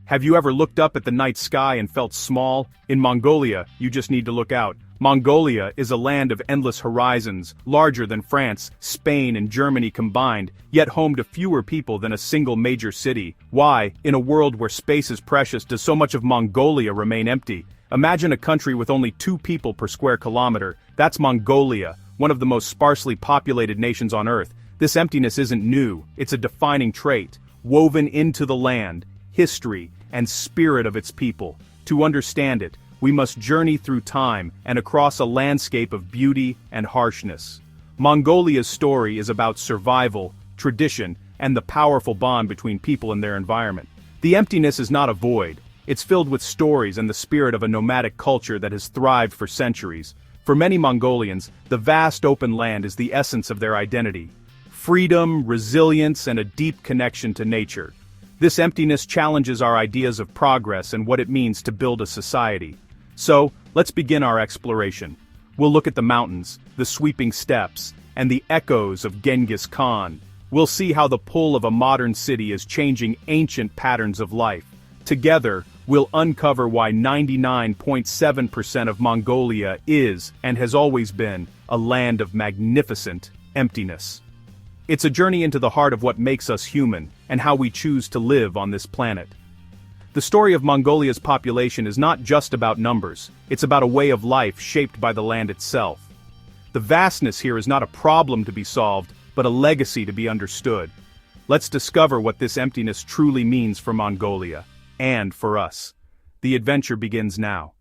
Have you ever looked up at the night sky and felt small? In Mongolia, you just need to look out. Mongolia is a land of endless horizons, larger than France, Spain and Germany combined, yet home to fewer people than a single major city. Why, in a world where space is precious, does so much of Mongolia remain empty? Imagine a country with only 2 people per square kilometer. That's Mongolia, one of the most sparsely populated nations on Earth. This emptiness isn't new, it's a defining trait, woven into the land, history, and spirit of its people. To understand it, we must journey through time and across a landscape of beauty and harshness. Mongolia's story is about survival, tradition, and the powerful bond between people and their environment. The emptiness is not a void, it's filled with stories and the spirit of a nomadic culture that has thrived for centuries. For many Mongolians, the vast open land is the essence of their identity. Freedom, resilience, and a deep connection to nature. This emptiness challenges our ideas of progress and what it means to build a society. So, let's begin our exploration. We'll look at the mountains, the sweeping steppes, and the echoes of Genghis Khan. We'll see how the pull of a modern city is changing ancient patterns of life. Together, we'll uncover why 99.7% of Mongolia is, and has always been, a land of magnificent emptiness. It's a journey into the heart of what makes us human, and how we choose to live on this planet. The story of Mongolia's population is not just about numbers, it's about a way of life shaped by the land itself. The vastness here is not a problem to be solved, but a legacy to be understood. Let's discover what this emptiness truly means for Mongolia, and for us. The adventure begins now.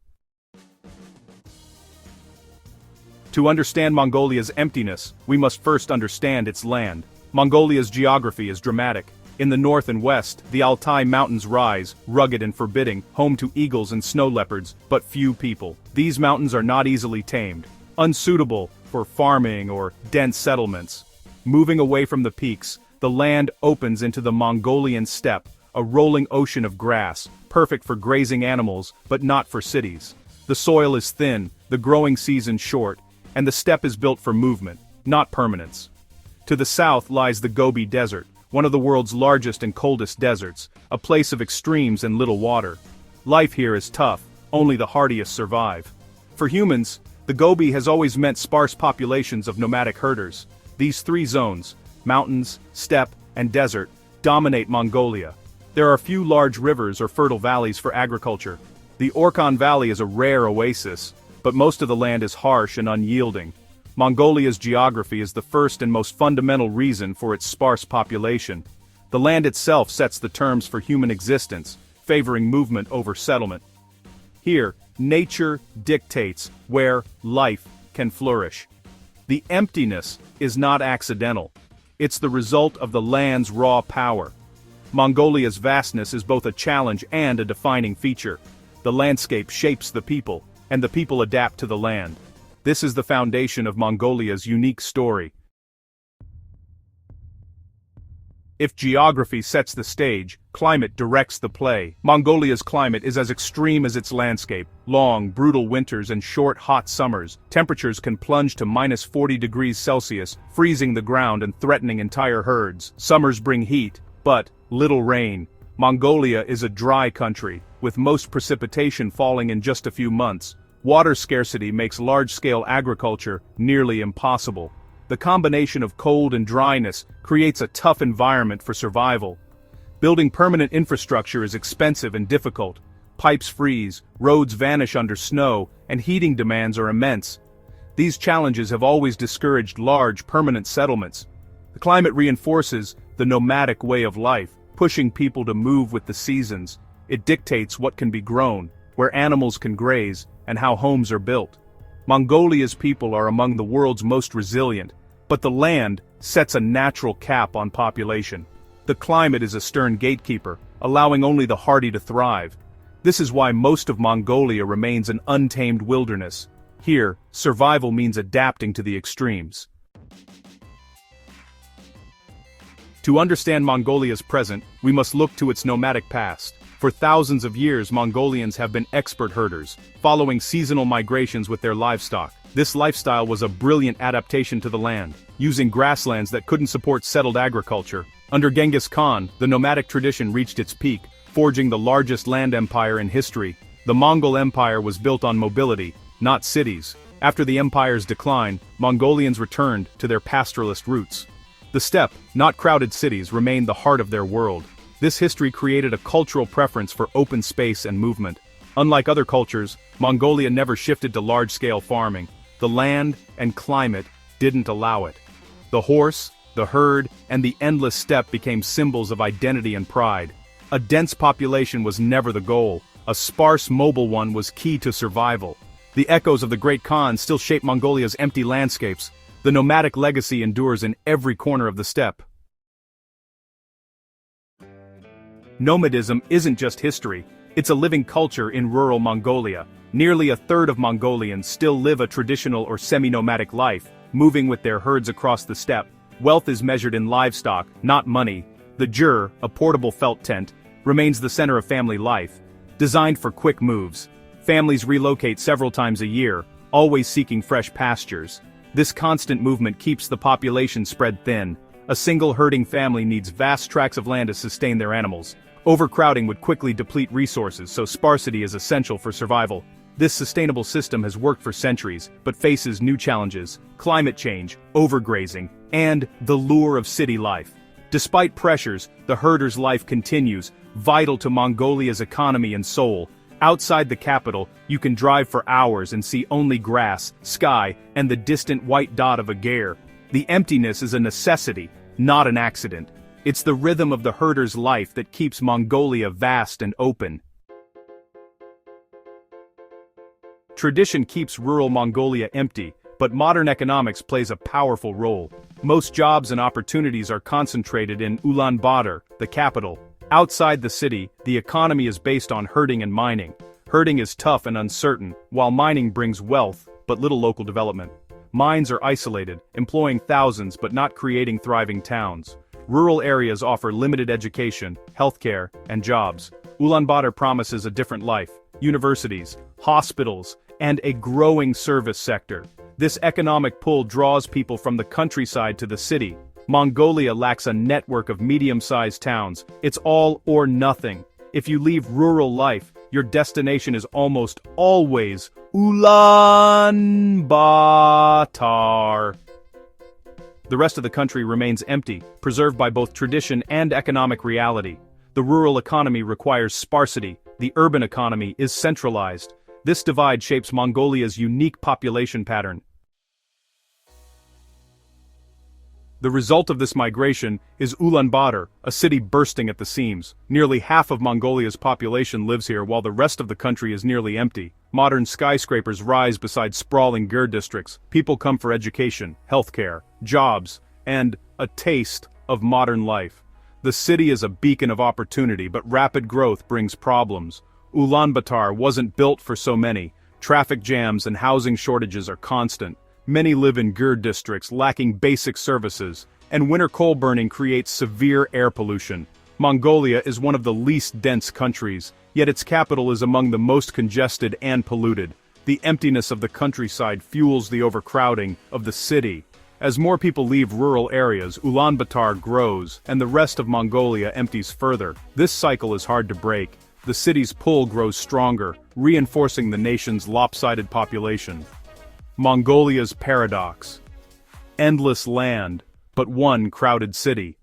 To understand Mongolia's emptiness, we must first understand its land. Mongolia's geography is dramatic. In the north and west, the Altai Mountains rise, rugged and forbidding, home to eagles and snow leopards, but few people. These mountains are not easily tamed, unsuitable for farming or dense settlements. Moving away from the peaks, the land opens into the Mongolian steppe, a rolling ocean of grass, perfect for grazing animals, but not for cities. The soil is thin, the growing season short, and the steppe is built for movement, not permanence. To the south lies the Gobi Desert, one of the world's largest and coldest deserts, a place of extremes and little water. Life here is tough, only the hardiest survive. For humans, the Gobi has always meant sparse populations of nomadic herders. These 3 zones, mountains, steppe, and desert, dominate Mongolia. There are few large rivers or fertile valleys for agriculture. The Orkhon Valley is a rare oasis, but most of the land is harsh and unyielding. Mongolia's geography is the first and most fundamental reason for its sparse population. The land itself sets the terms for human existence, favoring movement over settlement. Here, nature dictates where life can flourish. The emptiness is not accidental. It's the result of the land's raw power. Mongolia's vastness is both a challenge and a defining feature. The landscape shapes the people, and the people adapt to the land. This is the foundation of Mongolia's unique story. If geography sets the stage, climate directs the play. Mongolia's climate is as extreme as its landscape. Long, brutal winters and short, hot summers. Temperatures can plunge to -40 degrees Celsius, freezing the ground and threatening entire herds. Summers bring heat, but little rain. Mongolia is a dry country, with most precipitation falling in just a few months. Water scarcity makes large-scale agriculture nearly impossible. The combination of cold and dryness creates a tough environment for survival. Building permanent infrastructure is expensive and difficult. Pipes freeze, roads vanish under snow, and heating demands are immense. These challenges have always discouraged large, permanent settlements. The climate reinforces the nomadic way of life, pushing people to move with the seasons. It dictates what can be grown, where animals can graze, and how homes are built. Mongolia's people are among the world's most resilient, but the land sets a natural cap on population. The climate is a stern gatekeeper, allowing only the hardy to thrive. This is why most of Mongolia remains an untamed wilderness. Here, survival means adapting to the extremes. To understand Mongolia's present, we must look to its nomadic past. For thousands of years, Mongolians have been expert herders, following seasonal migrations with their livestock. This lifestyle was a brilliant adaptation to the land, using grasslands that couldn't support settled agriculture. Under Genghis Khan, the nomadic tradition reached its peak, forging the largest land empire in history. The Mongol Empire was built on mobility, not cities. After the empire's decline, Mongolians returned to their pastoralist roots. The steppe, not crowded cities, remained the heart of their world. This history created a cultural preference for open space and movement. Unlike other cultures, Mongolia never shifted to large-scale farming. The land and climate didn't allow it. The horse, the herd, and the endless steppe became symbols of identity and pride. A dense population was never the goal. A sparse, mobile one was key to survival. The echoes of the Great Khan still shape Mongolia's empty landscapes. The nomadic legacy endures in every corner of the steppe. Nomadism isn't just history, it's a living culture in rural Mongolia. Nearly a third of Mongolians still live a traditional or semi-nomadic life, moving with their herds across the steppe. Wealth is measured in livestock, not money. The jur, a portable felt tent, remains the center of family life. Designed for quick moves, families relocate several times a year, always seeking fresh pastures. This constant movement keeps the population spread thin. A single herding family needs vast tracts of land to sustain their animals. Overcrowding would quickly deplete resources, so sparsity is essential for survival. This sustainable system has worked for centuries, but faces new challenges: climate change, overgrazing, and the lure of city life. Despite pressures, the herder's life continues, vital to Mongolia's economy and soul. Outside the capital, you can drive for hours and see only grass, sky, and the distant white dot of a ger. The emptiness is a necessity, not an accident. It's the rhythm of the herder's life that keeps Mongolia vast and open. Tradition keeps rural Mongolia empty, but modern economics plays a powerful role. Most jobs and opportunities are concentrated in Ulaanbaatar, the capital. Outside the city, the economy is based on herding and mining. Herding is tough and uncertain, while mining brings wealth, but little local development. Mines are isolated, employing thousands but not creating thriving towns. Rural areas offer limited education, healthcare, and jobs. Ulaanbaatar promises a different life: universities, hospitals, and a growing service sector. This economic pull draws people from the countryside to the city. Mongolia lacks a network of medium-sized towns. It's all or nothing. If you leave rural life, your destination is almost always Ulaanbaatar. The rest of the country remains empty, preserved by both tradition and economic reality. The rural economy requires sparsity, the urban economy is centralized. This divide shapes Mongolia's unique population pattern. The result of this migration is Ulaanbaatar, a city bursting at the seams. Nearly half of Mongolia's population lives here, while the rest of the country is nearly empty. Modern skyscrapers rise beside sprawling ger districts. People come for education, healthcare, jobs, and a taste of modern life. The city is a beacon of opportunity, but rapid growth brings problems. Ulaanbaatar wasn't built for so many. Traffic jams and housing shortages are constant. Many live in ger districts lacking basic services, and winter coal burning creates severe air pollution. Mongolia is one of the least dense countries, yet its capital is among the most congested and polluted. The emptiness of the countryside fuels the overcrowding of the city. As more people leave rural areas, Ulaanbaatar grows, and the rest of Mongolia empties further. This cycle is hard to break. The city's pull grows stronger, reinforcing the nation's lopsided population. Mongolia's paradox. Endless land, but one crowded city.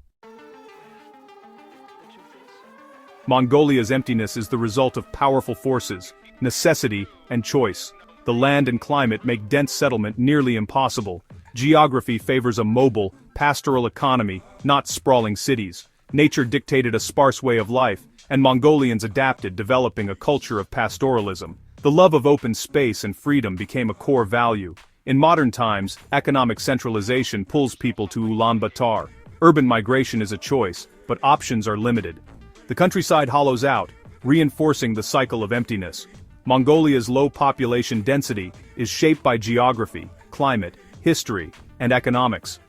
Mongolia's emptiness is the result of powerful forces, necessity, and choice. The land and climate make dense settlement nearly impossible. Geography favors a mobile, pastoral economy, not sprawling cities. Nature dictated a sparse way of life, and Mongolians adapted, developing a culture of pastoralism. The love of open space and freedom became a core value. In modern times, economic centralization pulls people to Ulaanbaatar. Urban migration is a choice, but options are limited. The countryside hollows out, reinforcing the cycle of emptiness. Mongolia's low population density is shaped by geography, climate, history, and economics.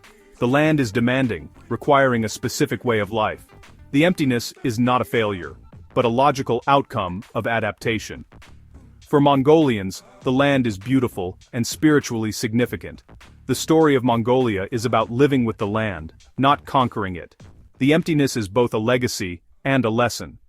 The land is demanding, requiring a specific way of life. The emptiness is not a failure, but a logical outcome of adaptation. For Mongolians, the land is beautiful and spiritually significant. The story of Mongolia is about living with the land, not conquering it. The emptiness is both a legacy and a lesson.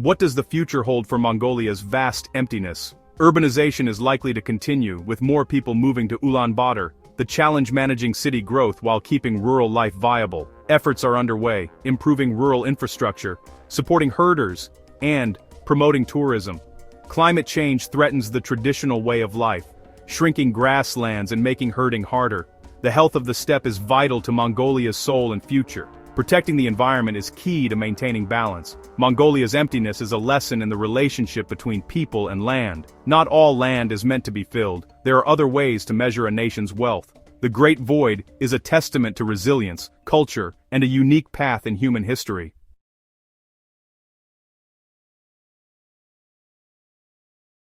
What does the future hold for Mongolia's vast emptiness? Urbanization is likely to continue, with more people moving to Ulaanbaatar. The challenge managing city growth while keeping rural life viable. Efforts are underway, improving rural infrastructure, supporting herders, and promoting tourism. Climate change threatens the traditional way of life, shrinking grasslands and making herding harder. The health of the steppe is vital to Mongolia's soul and future. Protecting the environment is key to maintaining balance. Mongolia's emptiness is a lesson in the relationship between people and land. Not all land is meant to be filled. There are other ways to measure a nation's wealth. The Great Void is a testament to resilience, culture, and a unique path in human history.